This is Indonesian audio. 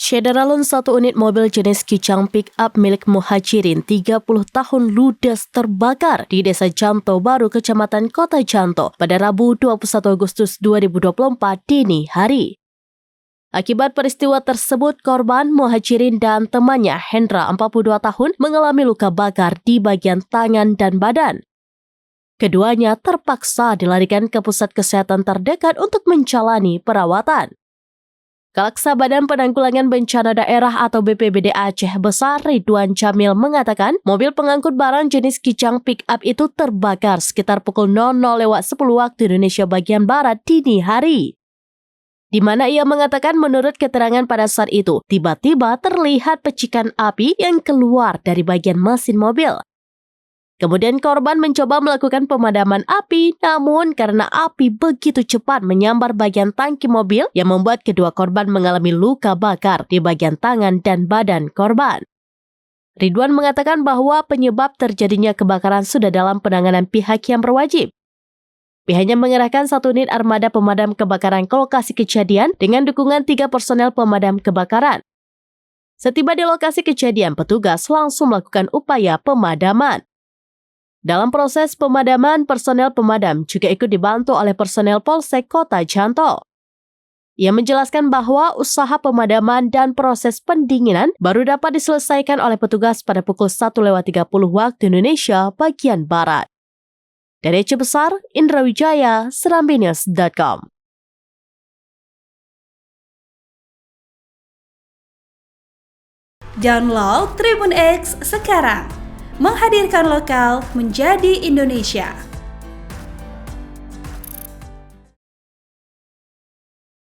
Syederalun satu unit mobil jenis Kijang pick-up milik Muhajirin 30 tahun ludes terbakar di Desa Janto Baru, Kecamatan Kota Janto pada Rabu 21 Agustus 2024 dini hari. Akibat peristiwa tersebut, korban Muhajirin dan temannya Hendra 42 tahun mengalami luka bakar di bagian tangan dan badan. Keduanya terpaksa dilarikan ke pusat kesehatan terdekat untuk menjalani perawatan. Kalaksa Badan Penanggulangan Bencana Daerah atau BPBD Aceh Besar Ridwan Jamil mengatakan mobil pengangkut barang jenis Kijang pick-up itu terbakar sekitar pukul 00.10 waktu Indonesia bagian Barat dini hari. Di mana ia mengatakan menurut keterangan pada saat itu, tiba-tiba terlihat percikan api yang keluar dari bagian mesin mobil. Kemudian korban mencoba melakukan pemadaman api, namun karena api begitu cepat menyambar bagian tangki mobil yang membuat kedua korban mengalami luka bakar di bagian tangan dan badan korban. Ridwan mengatakan bahwa penyebab terjadinya kebakaran sudah dalam penanganan pihak yang berwajib. Pihaknya mengerahkan satu unit armada pemadam kebakaran ke lokasi kejadian dengan dukungan 3 personel pemadam kebakaran. Setiba di lokasi kejadian, petugas langsung melakukan upaya pemadaman. Dalam proses pemadaman, personel pemadam juga ikut dibantu oleh personel Polsek Kota Janto. Ia menjelaskan bahwa usaha pemadaman dan proses pendinginan baru dapat diselesaikan oleh petugas pada pukul 1.30 waktu Indonesia bagian Barat. Dari Aceh Besar, Indra Wijaya, serambinews.com. Download Tribun X sekarang. Menghadirkan lokal menjadi Indonesia.